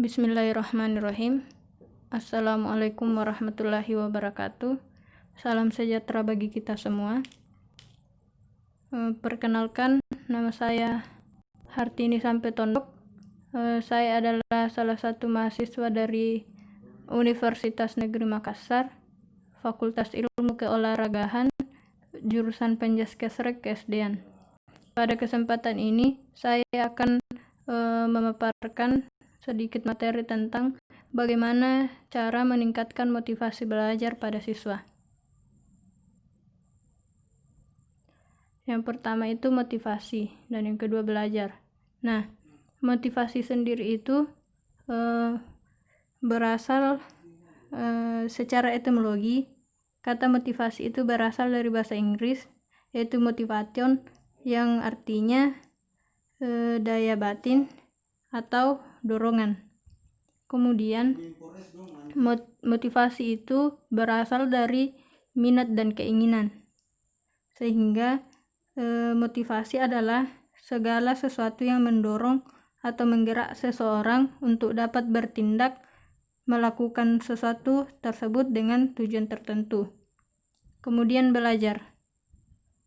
Bismillahirrahmanirrahim. Assalamualaikum warahmatullahi wabarakatuh. Salam sejahtera bagi kita semua. Perkenalkan, nama saya Hartini Sampai Tondok. Saya adalah salah satu mahasiswa dari Universitas Negeri Makassar, Fakultas Ilmu Keolahragaan, jurusan Penjaskesrek Keesdean. Pada kesempatan ini, saya akan memaparkan sedikit materi tentang bagaimana cara meningkatkan motivasi belajar pada siswa. Yang pertama itu motivasi, dan yang kedua belajar. Nah, motivasi sendiri itu berasal secara etimologi. Kata motivasi itu berasal dari bahasa Inggris, yaitu motivation, yang artinya daya batin atau dorongan. Kemudian motivasi itu berasal dari minat dan keinginan, sehingga motivasi adalah segala sesuatu yang mendorong atau menggerak seseorang untuk dapat bertindak melakukan sesuatu tersebut dengan tujuan tertentu. Kemudian belajar.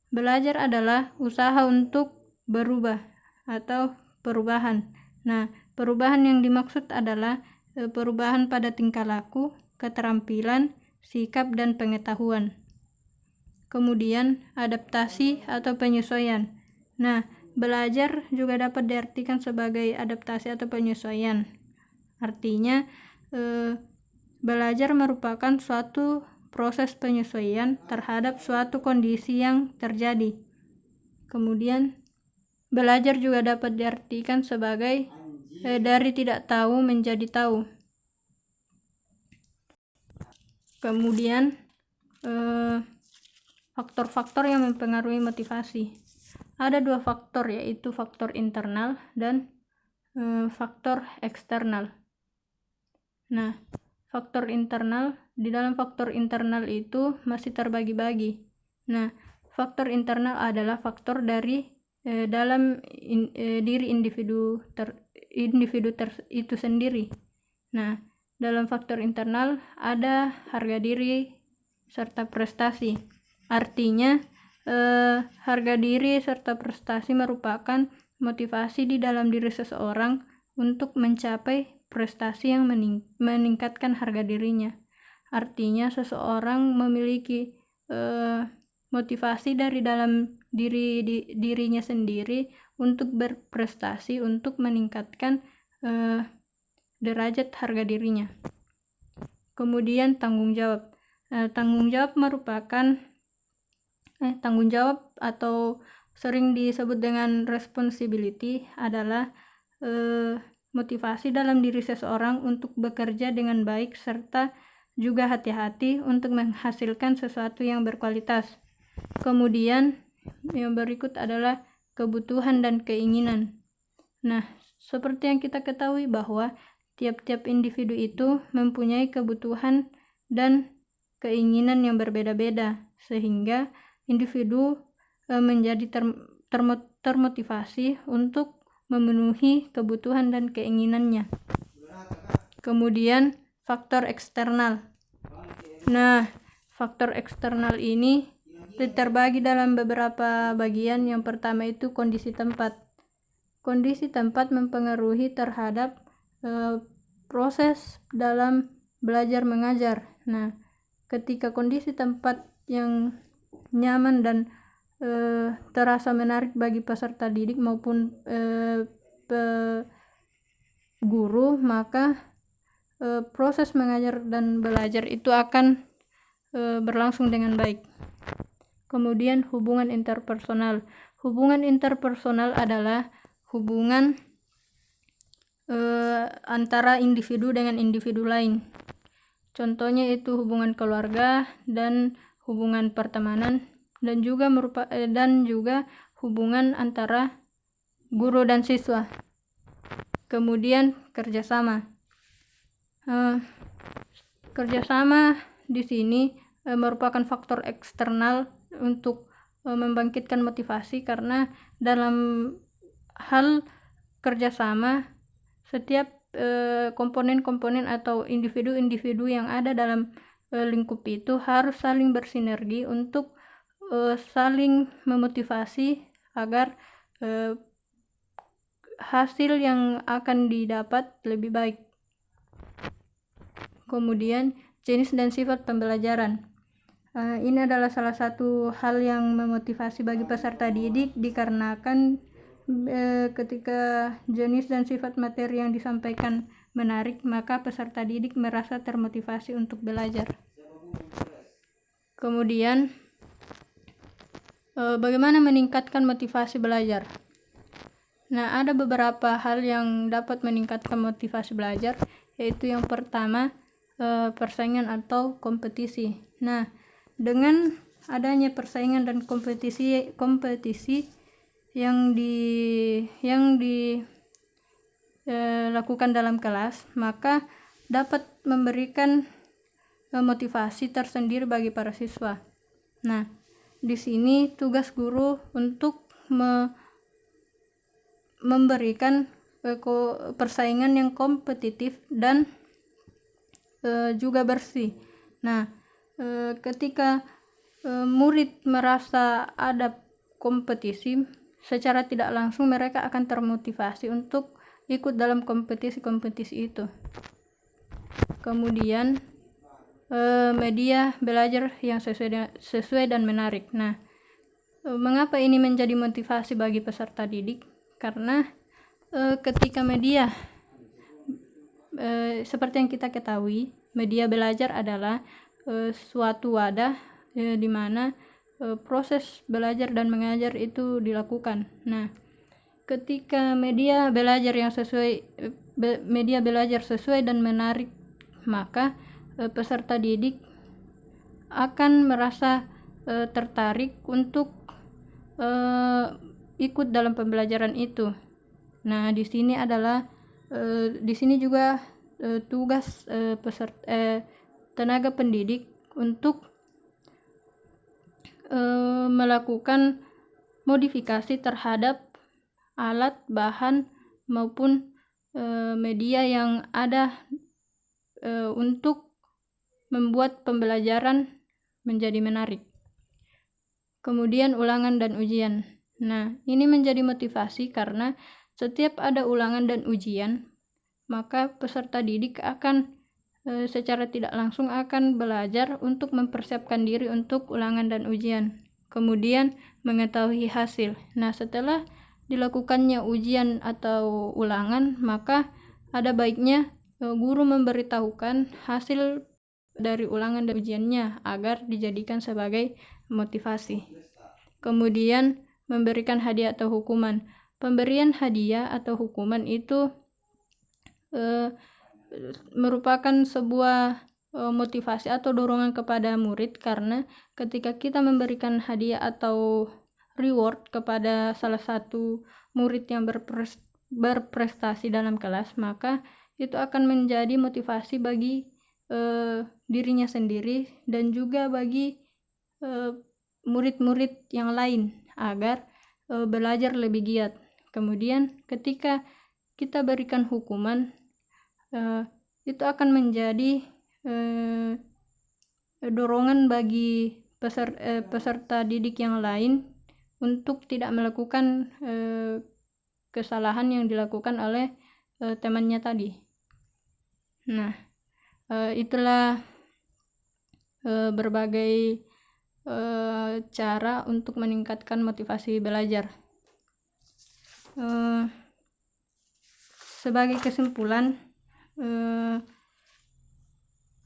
Belajar adalah usaha untuk berubah atau perubahan. Nah, perubahan yang dimaksud adalah perubahan pada tingkah laku, keterampilan, sikap, dan pengetahuan. Kemudian adaptasi atau penyesuaian. Nah, belajar juga dapat diartikan sebagai adaptasi atau penyesuaian. Artinya, belajar merupakan suatu proses penyesuaian terhadap suatu kondisi yang terjadi. Kemudian, belajar juga dapat diartikan sebagai dari tidak tahu menjadi tahu. Kemudian, faktor-faktor yang mempengaruhi motivasi. Ada dua faktor, yaitu faktor internal dan faktor eksternal. Nah, faktor internal, di dalam faktor internal itu masih terbagi-bagi. Nah, faktor internal adalah faktor dari dalam diri individu itu sendiri. Nah, dalam faktor internal ada harga diri serta prestasi. Artinya, harga diri serta prestasi merupakan motivasi di dalam diri seseorang untuk mencapai prestasi yang meningkatkan harga dirinya. Artinya, seseorang memiliki motivasi dari dalam dirinya sendiri untuk berprestasi, untuk meningkatkan derajat harga dirinya. Kemudian tanggung jawab. Tanggung jawab merupakan tanggung jawab atau sering disebut dengan responsibility adalah motivasi dalam diri seseorang untuk bekerja dengan baik serta juga hati-hati untuk menghasilkan sesuatu yang berkualitas. Kemudian yang berikut adalah kebutuhan dan keinginan. Nah, seperti yang kita ketahui bahwa tiap-tiap individu itu mempunyai kebutuhan dan keinginan yang berbeda-beda, sehingga individu menjadi termotivasi untuk memenuhi kebutuhan dan keinginannya. Kemudian faktor eksternal. Nah, faktor eksternal ini terbagi dalam beberapa bagian. Yang pertama itu kondisi tempat. Kondisi tempat mempengaruhi terhadap proses dalam belajar mengajar. Nah, ketika kondisi tempat yang nyaman dan terasa menarik bagi peserta didik maupun guru, maka proses mengajar dan belajar itu akan berlangsung dengan baik. Kemudian hubungan interpersonal. Hubungan interpersonal adalah hubungan antara individu dengan individu lain. Contohnya itu hubungan keluarga dan hubungan pertemanan, dan juga hubungan antara guru dan siswa. Kemudian kerjasama. Kerjasama di sini merupakan faktor eksternal untuk membangkitkan motivasi, karena dalam hal kerjasama setiap komponen-komponen atau individu-individu yang ada dalam lingkup itu harus saling bersinergi untuk saling memotivasi agar hasil yang akan didapat lebih baik. Kemudian jenis dan sifat pembelajaran. Ini adalah salah satu hal yang memotivasi bagi peserta didik dikarenakan ketika jenis dan sifat materi yang disampaikan menarik, maka peserta didik merasa termotivasi untuk belajar. Kemudian bagaimana meningkatkan motivasi belajar? Nah, ada beberapa hal yang dapat meningkatkan motivasi belajar, yaitu yang pertama persaingan atau kompetisi. Nah, dengan adanya persaingan dan kompetisi yang dilakukan dalam kelas, maka dapat memberikan motivasi tersendiri bagi para siswa. Nah, di sini tugas guru untuk memberikan persaingan yang kompetitif dan juga bersih. Nah, ketika murid merasa ada kompetisi, secara tidak langsung mereka akan termotivasi untuk ikut dalam kompetisi-kompetisi itu. Kemudian media belajar yang sesuai dan menarik. Nah, mengapa ini menjadi motivasi bagi peserta didik? Karena ketika media seperti yang kita ketahui, media belajar adalah suatu wadah di mana proses belajar dan mengajar itu dilakukan. Nah, ketika media belajar sesuai dan menarik, maka peserta didik akan merasa tertarik untuk ikut dalam pembelajaran itu. Nah, di sini juga tugas tenaga pendidik untuk melakukan modifikasi terhadap alat, bahan maupun media yang ada untuk membuat pembelajaran menjadi menarik. Kemudian ulangan dan ujian. Nah, ini menjadi motivasi karena setiap ada ulangan dan ujian, maka peserta didik akan secara tidak langsung akan belajar untuk mempersiapkan diri untuk ulangan dan ujian. Kemudian mengetahui hasil. Nah, setelah dilakukannya ujian atau ulangan, maka ada baiknya guru memberitahukan hasil dari ulangan dan ujiannya agar dijadikan sebagai motivasi. Kemudian memberikan hadiah atau hukuman. Pemberian hadiah atau hukuman itu merupakan sebuah motivasi atau dorongan kepada murid, karena ketika kita memberikan hadiah atau reward kepada salah satu murid yang berprestasi dalam kelas, maka itu akan menjadi motivasi bagi dirinya sendiri dan juga bagi murid-murid yang lain agar belajar lebih giat. Kemudian ketika kita berikan hukuman, itu akan menjadi dorongan bagi peserta didik yang lain untuk tidak melakukan kesalahan yang dilakukan oleh temannya tadi. Nah, itulah berbagai cara untuk meningkatkan motivasi belajar. Sebagai kesimpulan,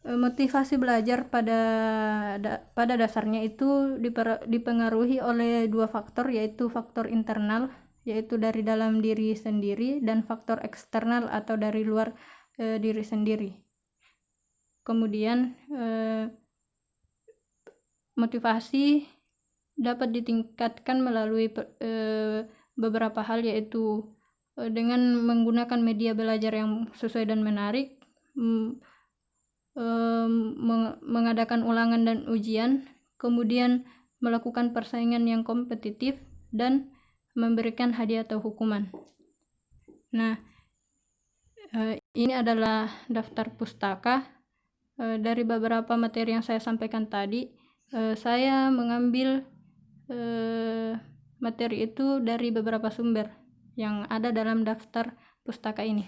motivasi belajar pada dasarnya itu dipengaruhi oleh dua faktor, yaitu faktor internal, yaitu dari dalam diri sendiri, dan faktor eksternal atau dari luar diri sendiri. Kemudian motivasi dapat ditingkatkan melalui beberapa hal, yaitu dengan menggunakan media belajar yang sesuai dan menarik, mengadakan ulangan dan ujian, kemudian melakukan persaingan yang kompetitif, dan memberikan hadiah atau hukuman. Nah, Ini adalah daftar pustaka. Dari beberapa materi yang saya sampaikan tadi, saya mengambil materi itu dari beberapa sumber yang ada dalam daftar pustaka ini.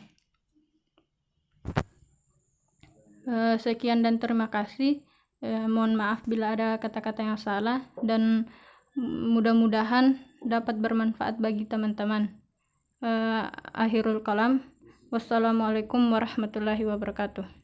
Sekian dan terima kasih. Mohon maaf bila ada kata-kata yang salah, dan mudah-mudahan dapat bermanfaat bagi teman-teman. Akhirul kalam. Wassalamualaikum warahmatullahi wabarakatuh.